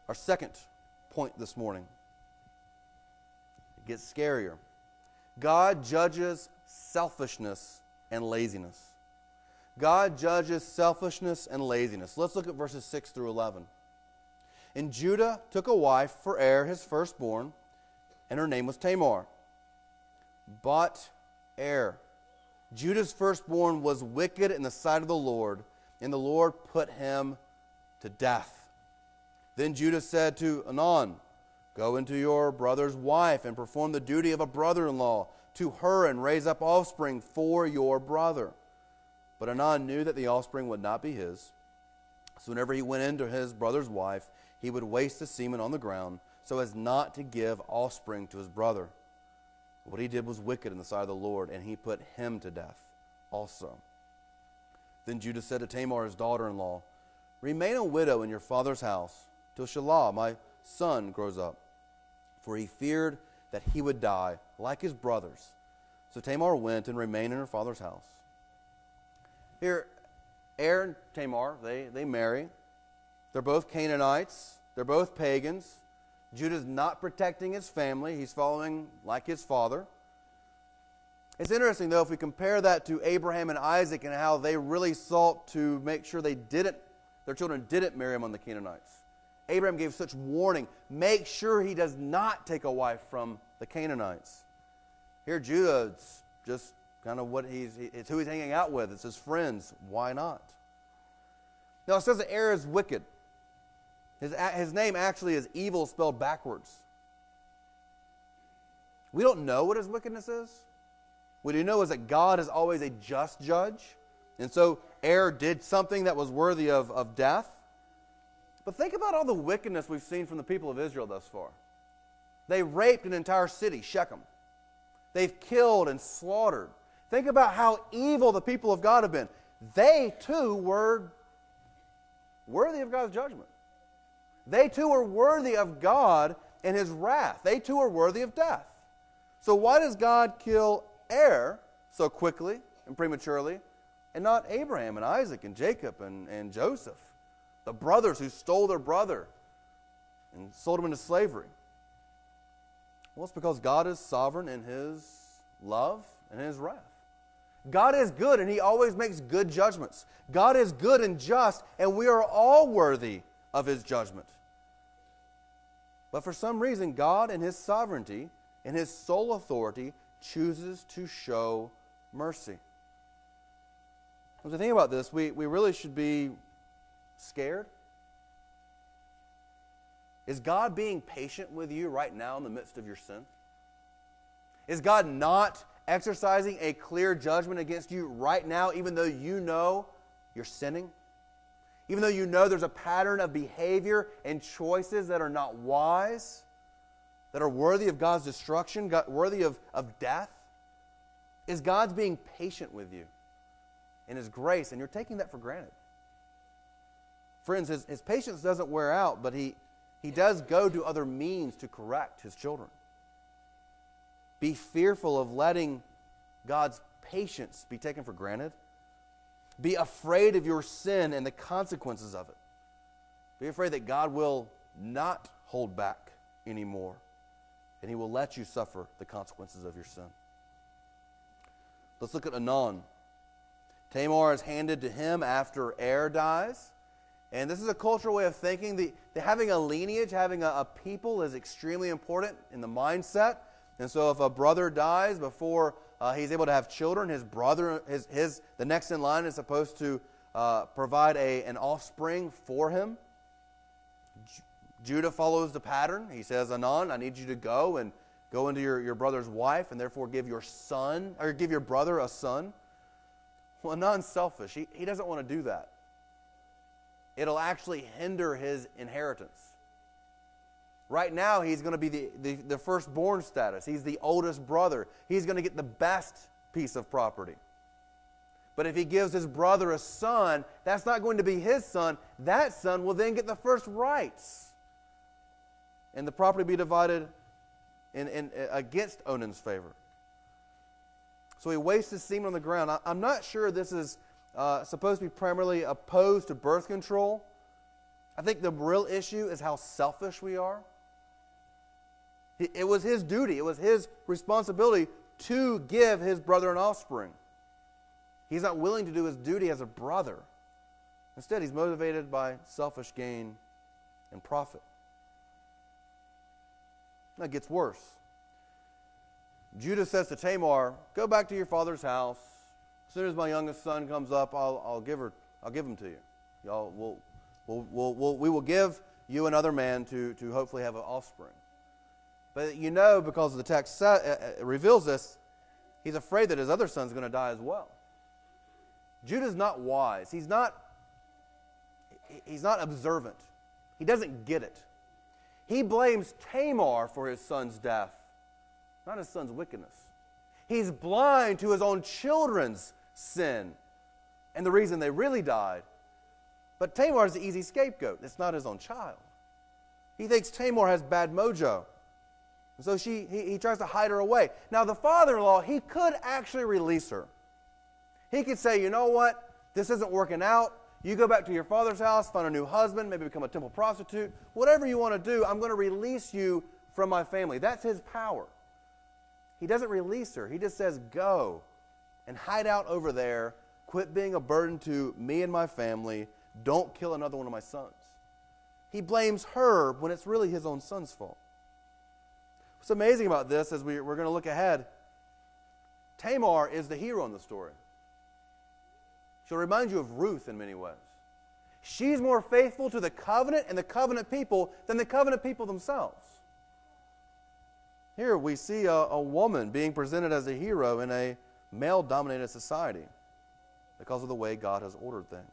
Our second point this morning. It gets scarier. God judges selfishness and laziness. God judges selfishness and laziness. Let's look at verses 6 through 11. And Judah took a wife for his firstborn, and her name was Tamar. But Judah's firstborn, was wicked in the sight of the Lord, and the Lord put him to death. Then Judah said to Anan, go into your brother's wife and perform the duty of a brother-in-law to her and raise up offspring for your brother. But Anan knew that the offspring would not be his. So whenever he went into his brother's wife, he would waste the semen on the ground so as not to give offspring to his brother. What he did was wicked in the sight of the Lord, and he put him to death also. Then Judah said to Tamar, his daughter-in-law, remain a widow in your father's house till Shelah, my son, grows up. For he feared that he would die like his brothers. So Tamar went and remained in her father's house. Here, and Tamar, they marry. They're both Canaanites. They're both pagans. Judah's not protecting his family. He's following like his father. It's interesting, though, if we compare that to Abraham and Isaac and how they really sought to make sure their children didn't marry among the Canaanites. Abraham gave such warning, make sure he does not take a wife from the Canaanites. Here, Judah, it's just kind of it's who he's hanging out with. It's his friends. Why not? Now, it says that is wicked. His name actually is evil spelled backwards. We don't know what his wickedness is. What we do know is that God is always a just judge. And so did something that was worthy of death. But think about all the wickedness we've seen from the people of Israel thus far. They raped an entire city, Shechem. They've killed and slaughtered. Think about how evil the people of God have been. They too were worthy of God's judgment. They too are worthy of God and his wrath. They too are worthy of death. So why does God kill so quickly and prematurely, and not Abraham and Isaac and Jacob and Joseph, the brothers who stole their brother and sold him into slavery? Well, it's because God is sovereign in his love and his wrath. God is good, and he always makes good judgments. God is good and just, and we are all worthy of his judgment. But for some reason, God in his sovereignty and his sole authority chooses to show mercy. As we think about this, we really should be scared. Is God being patient with you right now in the midst of your sin? Is God not exercising a clear judgment against you right now, even though you know you're sinning? Even though you know there's a pattern of behavior and choices that are not wise, that are worthy of God's destruction, worthy of death? Is God being patient with you in his grace, and you're taking that for granted? Friends, his patience doesn't wear out, but he does go to other means to correct his children. Be fearful of letting God's patience be taken for granted. Be afraid of your sin and the consequences of it. Be afraid that God will not hold back anymore, and he will let you suffer the consequences of your sin. Let's look at Anan. Tamar is handed to him after dies. And this is a cultural way of thinking. Having a lineage, having a people is extremely important in the mindset. And so if a brother dies before he's able to have children, his brother, the next in line is supposed to provide an offspring for him. Judah follows the pattern. He says, Anan, I need you to go into your brother's wife, and therefore give your brother a son. Well, Anan's selfish. He doesn't want to do that. It'll actually hinder his inheritance. Right now, he's going to be the firstborn status. He's the oldest brother. He's going to get the best piece of property. But if he gives his brother a son, that's not going to be his son. That son will then get the first rights. And the property be divided against Onan's favor. So he wastes his semen on the ground. I'm not sure this is supposed to be primarily opposed to birth control. I think the real issue is how selfish we are. It was his duty, it was his responsibility to give his brother an offspring. He's not willing to do his duty as a brother. Instead, he's motivated by selfish gain and profit. That gets worse. Judah says to Tamar, "Go back to your father's house. As soon as my youngest son comes up, I'll give him to you. We will give you another man to hopefully have an offspring." But you know, because the text reveals this, he's afraid that his other son's going to die as well. Judah's not wise. He's not observant. He doesn't get it. He blames Tamar for his son's death, not his son's wickedness. He's blind to his own children's sin and the reason they really died. But Tamar's the easy scapegoat. It's not his own child. He thinks Tamar has bad mojo. And so he tries to hide her away. Now, the father-in-law, he could actually release her. He could say, "You know what? This isn't working out. You go back to your father's house, find a new husband, maybe become a temple prostitute. Whatever you want to do, I'm going to release you from my family." That's his power. He doesn't release her. He just says, "Go and hide out over there. Quit being a burden to me and my family. Don't kill another one of my sons." He blames her when it's really his own son's fault. What's amazing about this, as we're going to look ahead, Tamar is the hero in the story. She'll remind you of Ruth in many ways. She's more faithful to the covenant and the covenant people than the covenant people themselves. Here we see a woman being presented as a hero in a male-dominated society because of the way God has ordered things.